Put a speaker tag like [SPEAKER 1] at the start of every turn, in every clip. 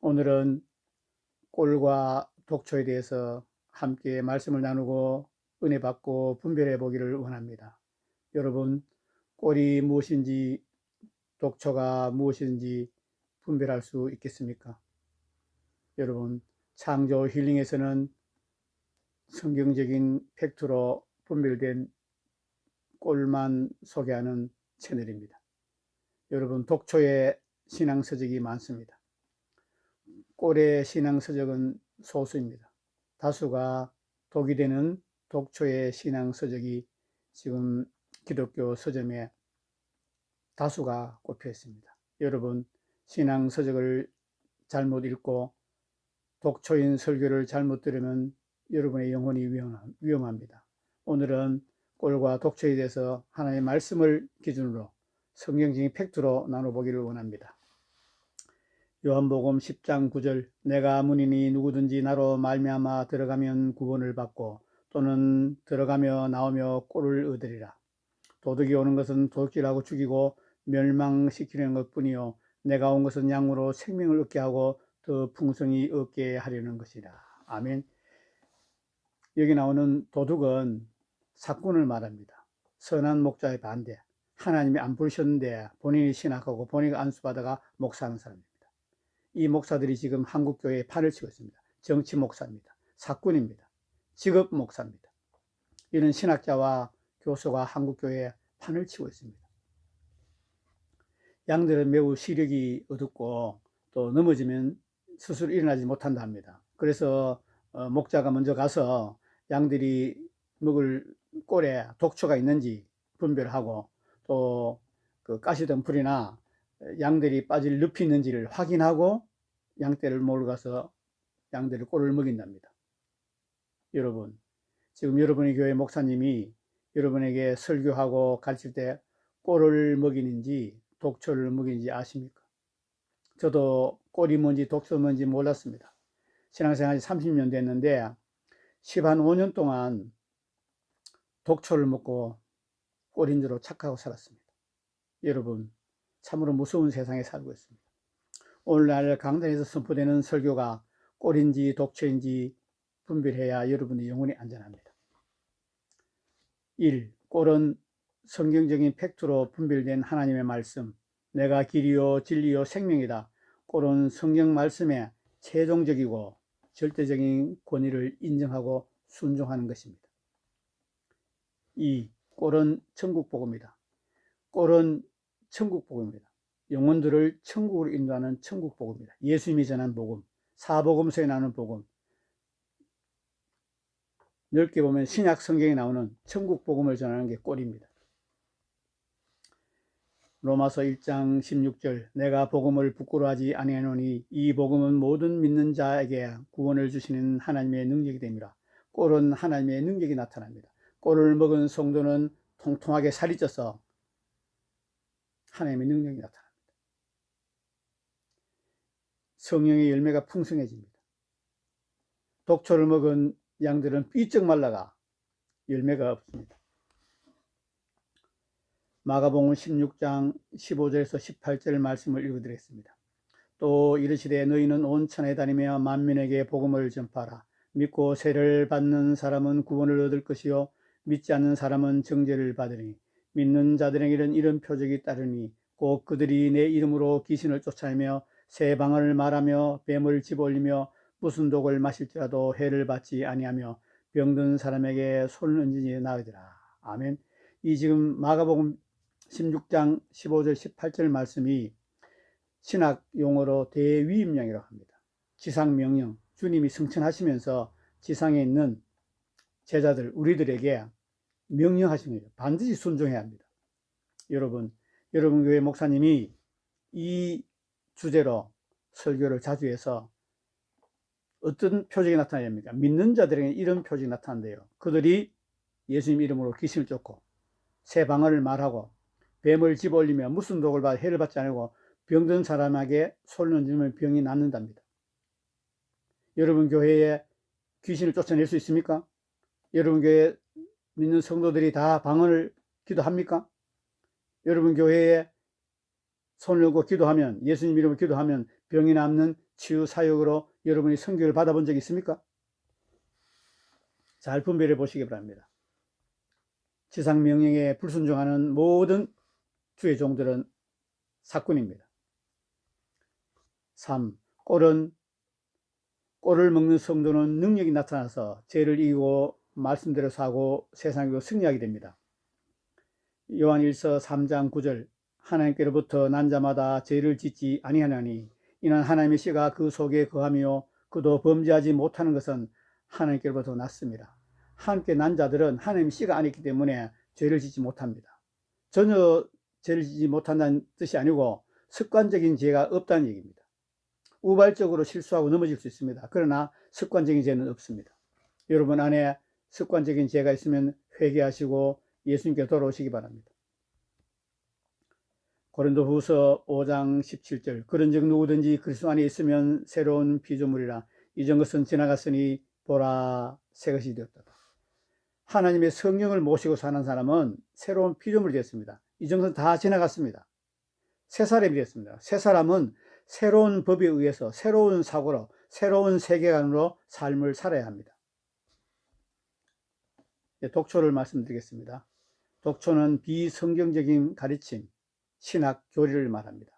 [SPEAKER 1] 오늘은 꼴과 독초에 대해서 함께 말씀을 나누고 은혜 받고 분별해 보기를 원합니다. 여러분, 꼴이 무엇인지 독초가 무엇인지 분별할 수 있겠습니까? 여러분, 창조 힐링에서는 성경적인 팩트로 분별된 꼴만 소개하는 채널입니다. 여러분, 독초의 신앙서적이 많습니다. 꼴의 신앙서적은 소수입니다. 다수가 독이 되는 독초의 신앙서적이 지금 기독교 서점에 다수가 꼽혀 있습니다. 여러분, 신앙서적을 잘못 읽고 독초인 설교를 잘못 들으면 여러분의 영혼이 위험합니다. 오늘은 꼴과 독초에 대해서 하나님의 말씀을 기준으로 성경적인 팩트로 나눠보기를 원합니다. 요한복음 10장 9절 내가 문이니 누구든지 나로 말미암아 들어가면 구원을 받고 또는 들어가며 나오며 꼴을 얻으리라. 도둑이 오는 것은 도둑질하고 죽이고 멸망시키려는 것뿐이요 내가 온 것은 양으로 생명을 얻게 하고 더 풍성히 얻게 하려는 것이라. 아멘. 여기 나오는 도둑은 사꾼을 말합니다. 선한 목자의 반대. 하나님이 안 부르셨는데 본인이 신학하고 본인이 안수받아가 목사하는 사람입니다. 이 목사들이 지금 한국교회에 판을 치고 있습니다. 정치 목사입니다. 사꾼입니다. 직업 목사입니다. 이런 신학자와 교수가 한국교회에 판을 치고 있습니다. 양들은 매우 시력이 어둡고 또 넘어지면 스스로 일어나지 못한다 합니다. 그래서 목자가 먼저 가서 양들이 먹을 꼴에 독초가 있는지 분별하고 또 그 가시덤불이나 양들이 빠질 늪이 있는지를 확인하고 양떼를 몰고 가서 양들의 꼴을 먹인답니다. 여러분, 지금 여러분의 교회 목사님이 여러분에게 설교하고 가르칠 때 꼴을 먹이는지 독초를 먹이는지 아십니까? 저도 꼴이 뭔지 독초 뭔지 몰랐습니다. 신앙생활이 30년 됐는데 15년 동안 독초를 먹고 꼴인 줄 착하고 살았습니다. 여러분, 참으로 무서운 세상에 살고 있습니다. 오늘날 강단에서 선포되는 설교가 꼴인지 독초인지 분별해야 여러분의 영혼이 안전합니다. 1. 꼴은 성경적인 팩트로 분별된 하나님의 말씀. 내가 길이요 진리요 생명이다. 꼴은 성경 말씀에 최종적이고 절대적인 권위를 인정하고 순종하는 것입니다. 2. 꼴은 천국복음이다. 꼴은 천국복음입니다. 영혼들을 천국으로 인도하는 천국복음입니다. 예수님이 전한 복음, 사복음서에 나오는 복음, 넓게 보면 신약 성경에 나오는 천국복음을 전하는 게 꼴입니다. 로마서 1장 16절 내가 복음을 부끄러워하지 아니하노니 이 복음은 모든 믿는 자에게 구원을 주시는 하나님의 능력이 됩니다. 꼴은 하나님의 능력이 나타납니다. 꼴을 먹은 성도는 통통하게 살이 쪄서 하나님의 능력이 나타납니다. 성령의 열매가 풍성해집니다. 독초를 먹은 양들은 삐쩍 말라가 열매가 없습니다. 마가복음 16장 15절에서 18절 말씀을 읽어드리겠습니다. 또 이르시되 너희는 온 천하에 다니며 만민에게 복음을 전파하라. 믿고 세례를 받는 사람은 구원을 얻을 것이요 믿지 않는 사람은 정죄를 받으니 믿는 자들에게는 이런 표적이 따르니 곧 그들이 내 이름으로 귀신을 쫓아내며 새 방언을 말하며 뱀을 집어올리며 무슨 독을 마실지라도 해를 받지 아니하며 병든 사람에게 손을 얹으니 나으리라. 아멘. 이 지금 마가복음 16장 15절 18절 말씀이 신학 용어로 대위임령이라고 합니다. 지상명령, 주님이 승천하시면서 지상에 있는 제자들, 우리들에게 명령하신 거예요. 반드시 순종해야 합니다. 여러분 교회 목사님이 이 주제로 설교를 자주 해서 어떤 표적이 나타나야 합니까? 믿는 자들에게 이런 표적이 나타난대요. 그들이 예수님 이름으로 귀신을 쫓고 새 방언을 말하고 뱀을 집어올리며 무슨 독을 받아 해를 받지 않고 병든 사람에게 손을 얹으면 병이 낫는답니다. 여러분 교회에 귀신을 쫓아낼 수 있습니까? 여러분 교회에 믿는 성도들이 다 방언을 기도합니까? 여러분 교회에 손을 얹고 기도하면, 예수님 이름으로 기도하면 병이 낫는 치유 사역으로 여러분이 선교를 받아본 적이 있습니까? 잘 분별해 보시기 바랍니다. 지상 명령에 불순종하는 모든 주의 종들은 사꾼입니다. 3. 꼴을 먹는 성도는 능력이 나타나서 죄를 이기고 말씀대로 사고 세상으로 승리하게 됩니다. 요한일서 3장 9절 하나님께로부터 난 자마다 죄를 짓지 아니하나니 이는 하나님의 씨가 그 속에 거하며 그도 범죄하지 못하는 것은 하나님께로부터 났습니다. 하나님께 난 자들은 하나님의 씨가 아니기 때문에 죄를 짓지 못합니다. 전혀 죄를 짓지 못한다는 뜻이 아니고 습관적인 죄가 없다는 얘기입니다. 우발적으로 실수하고 넘어질 수 있습니다. 그러나 습관적인 죄는 없습니다. 여러분 안에 습관적인 죄가 있으면 회개하시고 예수님께 돌아오시기 바랍니다. 고린도후서 5장 17절 그런즉 누구든지 그리스도 안에 있으면 새로운 피조물이라 이전 것은 지나갔으니 보라 새 것이 되었다. 하나님의 성령을 모시고 사는 사람은 새로운 피조물이 되었습니다. 이전 것은 다 지나갔습니다. 새 사람이 되었습니다. 새 사람은 새로운 법에 의해서 새로운 사고로 새로운 세계관으로 삶을 살아야 합니다. 독초를 말씀드리겠습니다. 독초는 비성경적인 가르침, 신학, 교리를 말합니다.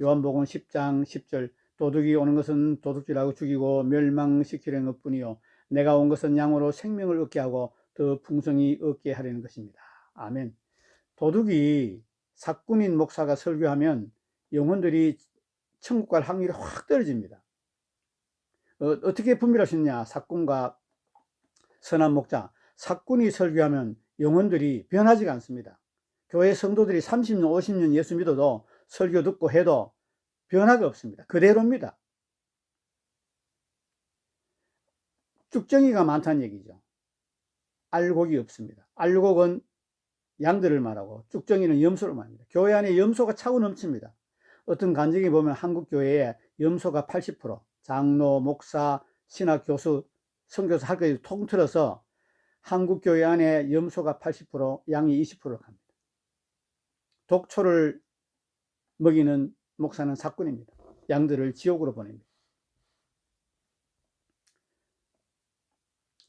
[SPEAKER 1] 요한복음 10장 10절 도둑이 오는 것은 도둑질하고 죽이고 멸망시키려는 것뿐이요 내가 온 것은 양으로 생명을 얻게 하고 더 풍성히 얻게 하려는 것입니다. 아멘. 도둑이 사꾼인 목사가 설교하면 영혼들이 천국 갈 확률이 확 떨어집니다. 어떻게 분별할 수 있냐? 사꾼과 선한 목자. 사꾼이 설교하면 영혼들이 변하지가 않습니다. 교회 성도들이 30년, 50년 예수 믿어도 설교 듣고 해도 변화가 없습니다. 그대로입니다. 쭉정이가 많다는 얘기죠. 알곡이 없습니다. 알곡은 양들을 말하고 쭉정이는 염소를 말합니다. 교회 안에 염소가 차고 넘칩니다. 어떤 간증에 보면 한국 교회에 염소가 80%, 장로, 목사, 신학 교수, 선교사 할 것을 통틀어서 한국 교회 안에 염소가 80%, 양이 20%를 합니다. 독초를 먹이는 목사는 사꾼입니다. 양들을 지옥으로 보냅니다.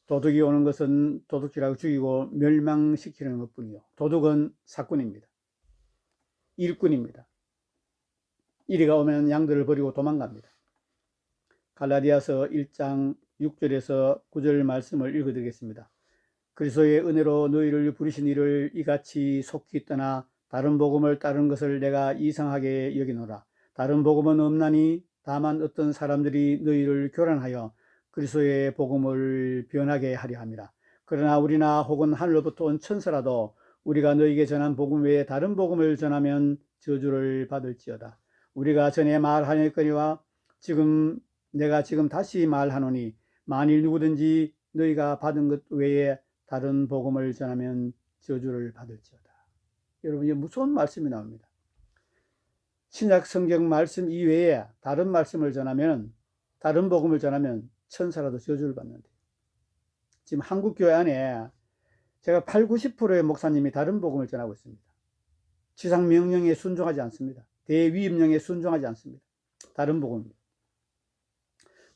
[SPEAKER 1] 도둑이 오는 것은 도둑질하고 죽이고 멸망시키는 것뿐이요 도둑은 사꾼입니다. 일꾼입니다. 이리가 오면 양들을 버리고 도망갑니다. 갈라디아서 1장 6절에서 9절 말씀을 읽어드리겠습니다. 그리스도의 은혜로 너희를 부르신 이를 이같이 속히 떠나 다른 복음을 따르는 것을 내가 이상하게 여기노라. 다른 복음은 없나니 다만 어떤 사람들이 너희를 교란하여 그리스도의 복음을 변하게 하려 함이라. 그러나 우리나 혹은 하늘로부터 온 천사라도 우리가 너희에게 전한 복음 외에 다른 복음을 전하면 저주를 받을지어다. 우리가 전에 말하였거니와 내가 지금 다시 말하노니 만일 누구든지 너희가 받은 것 외에 다른 복음을 전하면 저주를 받을지어다. 여러분, 이게 무서운 말씀이 나옵니다. 신약 성경 말씀 이외에 다른 말씀을 전하면, 다른 복음을 전하면 천사라도 저주를 받는데, 지금 한국교회 안에 제가 80~90%의 목사님이 다른 복음을 전하고 있습니다. 지상 명령에 순종하지 않습니다. 대위임령에 순종하지 않습니다. 다른 복음입니다.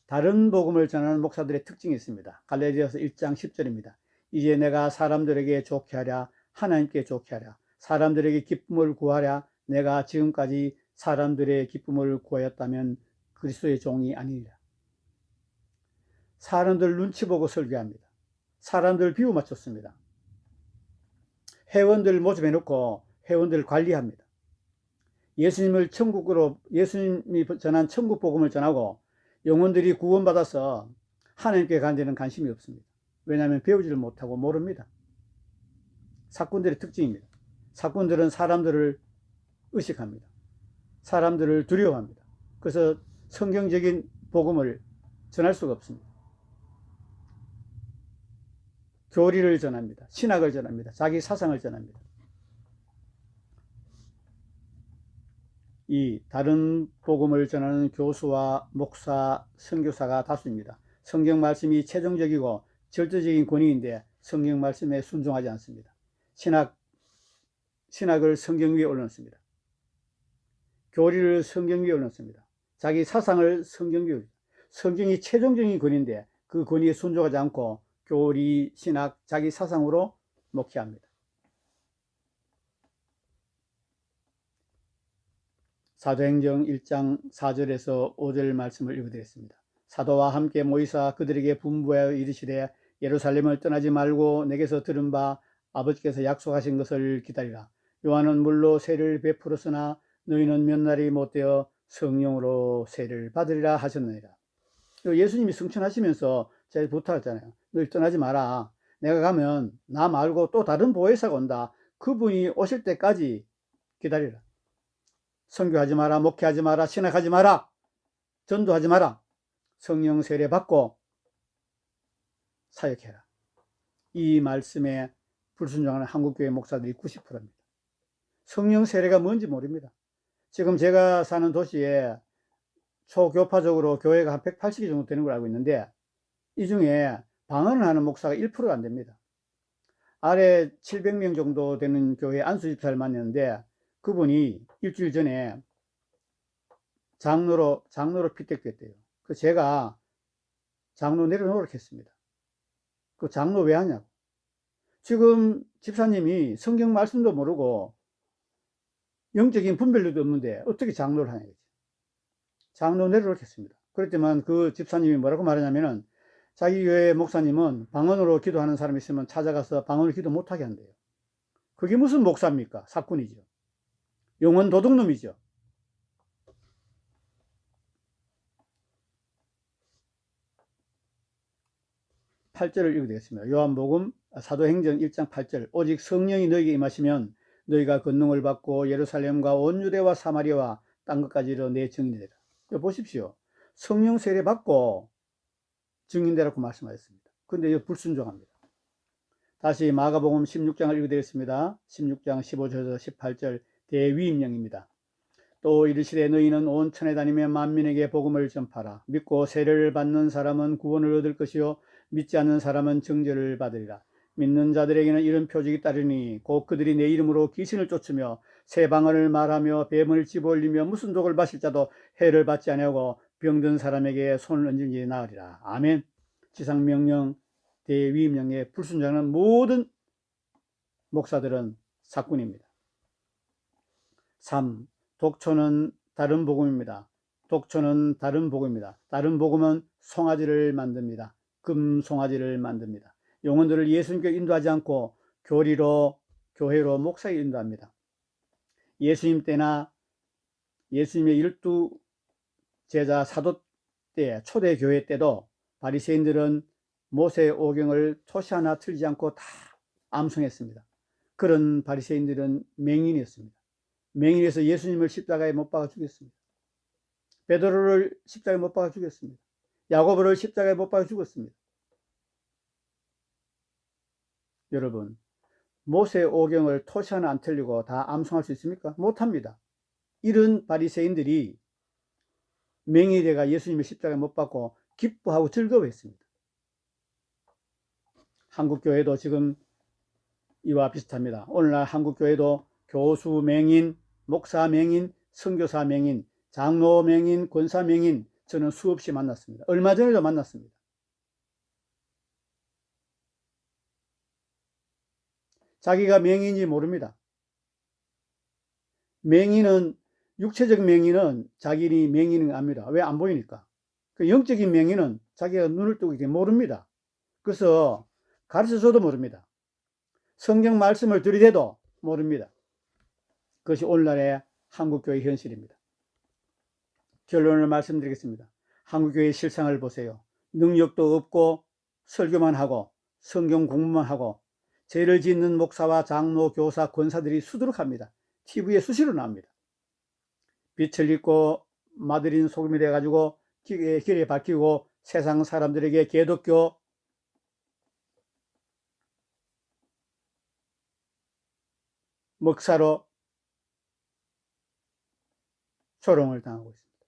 [SPEAKER 1] 다른 복음을 전하는 목사들의 특징이 있습니다. 갈라디아서 1장 10절입니다. 이제 내가 사람들에게 좋게 하랴 하나님께 좋게 하랴 사람들에게 기쁨을 구하랴 내가 지금까지 사람들의 기쁨을 구하였다면 그리스도의 종이 아니니라. 사람들 눈치 보고 설교합니다. 사람들 비유 맞췄습니다. 회원들 모집해 놓고 회원들 관리합니다. 예수님이 전한 천국 복음을 전하고 영혼들이 구원받아서 하나님께 간 데는 관심이 없습니다. 왜냐하면 배우지를 못하고 모릅니다. 사꾼들의 특징입니다. 사꾼들은 사람들을 의식합니다. 사람들을 두려워합니다. 그래서 성경적인 복음을 전할 수가 없습니다. 교리를 전합니다. 신학을 전합니다. 자기 사상을 전합니다. 이 다른 복음을 전하는 교수와 목사, 선교사가 다수입니다. 성경 말씀이 최종적이고 절대적인 권위인데 성경 말씀에 순종하지 않습니다. 신학을 성경 위에 올려놓습니다. 교리를 성경 위에 올려놓습니다. 자기 사상을 성경교육, 성경이 최종적인 권위인데 그 권위에 순종하지 않고 교리, 신학, 자기 사상으로 목회합니다. 사도행전 1장 4절에서 5절 말씀을 읽어드렸습니다. 사도와 함께 모이사 그들에게 분부하여 이르시되 예루살렘을 떠나지 말고 내게서 들은 바 아버지께서 약속하신 것을 기다리라. 요한은 물로 세를 베풀었으나 너희는 몇 날이 못되어 성령으로 세를 받으리라 하셨느니라. 예수님이 승천하시면서 제가 부탁했잖아요. 너희 떠나지 마라. 내가 가면 나 말고 또 다른 보혜사가 온다. 그분이 오실 때까지 기다리라. 선교하지 마라, 목회하지 마라, 신학하지 마라, 전도하지 마라. 성령 세례 받고 사역해라. 이 말씀에 불순종하는 한국교회 목사들이 90%입니다. 성령 세례가 뭔지 모릅니다. 지금 제가 사는 도시에 초교파적으로 교회가 한 180개 정도 되는 걸 알고 있는데 이 중에 방언을 하는 목사가 1%가 안 됩니다. 아래 700명 정도 되는 교회 안수집사를 만났는데 그분이 일주일 전에 장로로 피택됐대요. 그래서 제가 장로 내려놓으라고 했습니다. 그 장로 왜 하냐고. 지금 집사님이 성경 말씀도 모르고 영적인 분별력도 없는데 어떻게 장로를 하냐고. 장로 내려놓으라고 했습니다. 그랬더만 그 집사님이 뭐라고 말하냐면은 자기 교회 목사님은 방언으로 기도하는 사람이 있으면 찾아가서 방언을 기도 못하게 한대요. 그게 무슨 목사입니까? 사꾼이죠. 영혼 도둑놈이죠. (8절을) 읽어드리겠습니다. 요한복음 사도행전 1장 8절. 오직 성령이 너희에게 임하시면 너희가 권능을 받고 예루살렘과 온 유대와 사마리아와 땅 끝까지 이르러 내 증인이 되라. 보십시오. 성령 세례 받고 증인되라고 말씀하셨습니다. 그런데 불순종합니다. 다시 마가복음 16장을 읽어드리겠습니다. 16장 15절에서 18절 대위임령입니다. 또 이르시되 너희는 온 천에 다니며 만민에게 복음을 전파라. 믿고 세례를 받는 사람은 구원을 얻을 것이요 믿지 않는 사람은 정죄를 받으리라. 믿는 자들에게는 이런 표적이 따르니 곧 그들이 내 이름으로 귀신을 쫓으며 새 방언을 말하며 뱀을 집어올리며 무슨 독을 마실 자도 해를 받지 아니하고 병든 사람에게 손을 얹은 일이 나으리라. 아멘. 지상명령 대위임령에 불순종하는 모든 목사들은 사꾼입니다. 3. 독초는 다른 복음입니다. 독초는 다른 복음입니다. 다른 복음은 송아지를 만듭니다. 금송아지를 만듭니다. 영혼들을 예수님께 인도하지 않고 교리로, 교회로, 목사에 인도합니다. 예수님 때나 예수님의 12제자 사도 때, 초대교회 때도 바리새인들은 모세 오경을 토시 하나 틀지 않고 다 암송했습니다. 그런 바리새인들은 맹인이었습니다. 맹인에서 예수님을 십자가에 못 박아 죽였습니다. 베드로를 십자가에 못 박아 죽였습니다. 야고보를 십자가에 못 박아 죽였습니다. 여러분, 모세 오경을 토시 하나 안 틀리고 다 암송할 수 있습니까? 못합니다. 이런 바리새인들이 맹인이가 예수님을 십자가에 못 박고 기뻐하고 즐거워했습니다. 한국교회도 지금 이와 비슷합니다. 오늘날 한국교회도 교수 맹인, 목사 맹인, 선교사 맹인, 장로 맹인, 권사 맹인, 저는 수없이 만났습니다. 얼마 전에도 만났습니다. 자기가 맹인인지 모릅니다. 맹인은, 육체적 맹인은 자기이 맹인인 압니다. 왜? 안 보이니까. 그 영적인 맹인은 자기가 눈을 뜨고 있기 모릅니다. 그래서 가르쳐줘도 모릅니다. 성경 말씀을 들이대도 모릅니다. 그것이 오늘날의 한국교회 현실입니다. 결론을 말씀드리겠습니다. 한국교회의 실상을 보세요. 능력도 없고 설교만 하고 성경 공부만 하고 죄를 짓는 목사와 장로, 교사, 권사들이 수두룩합니다. TV에 수시로 나옵니다. 빛을 입고 마드린 소금이 돼가지고 길에 밝히고 세상 사람들에게 기독교 목사로 조롱을 당하고 있습니다.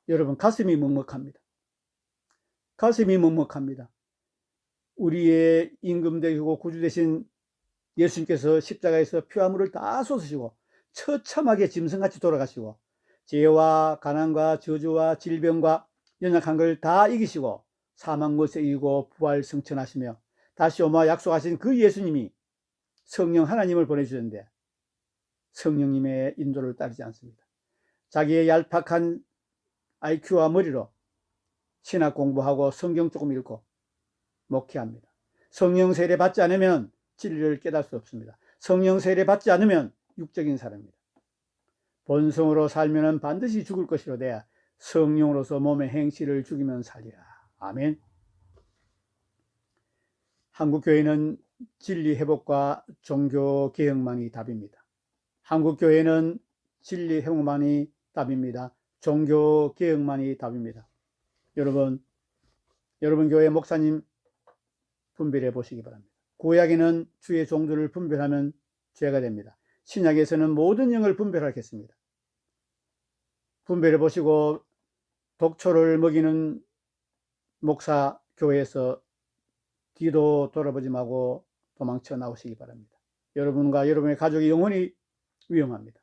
[SPEAKER 1] 여러분, 가슴이 먹먹합니다. 가슴이 먹먹합니다. 우리의 임금 되시고 구주 되신 예수님께서 십자가에서 피와 물을 다 쏟으시고 처참하게 짐승같이 돌아가시고 죄와 가난과 저주와 질병과 연약한 걸 다 이기시고 사망 못에 이기고 부활 승천하시며 다시 오마 약속하신 그 예수님이 성령 하나님을 보내주셨는데 성령님의 인도를 따르지 않습니다. 자기의 얄팍한 IQ와 머리로 신학 공부하고 성경 조금 읽고 목회합니다. 성령 세례 받지 않으면 진리를 깨달을 수 없습니다. 성령 세례 받지 않으면 육적인 사람입니다. 본성으로 살면 반드시 죽을 것이로되 성령으로서 몸의 행실을 죽이면 살리라. 아멘. 한국교회는 진리 회복과 종교 개혁만이 답입니다. 한국교회는 진리 회복만이 답입니다. 종교 개혁만이 답입니다. 여러분 교회 목사님 분별해 보시기 바랍니다. 구약에는 주의 종들을 분별하면 죄가 됩니다. 신약에서는 모든 영을 분별하겠습니다. 분별해 보시고 독초를 먹이는 목사 교회에서 뒤도 돌아보지 말고 도망쳐 나오시기 바랍니다. 여러분과 여러분의 가족이 영원히 위험합니다.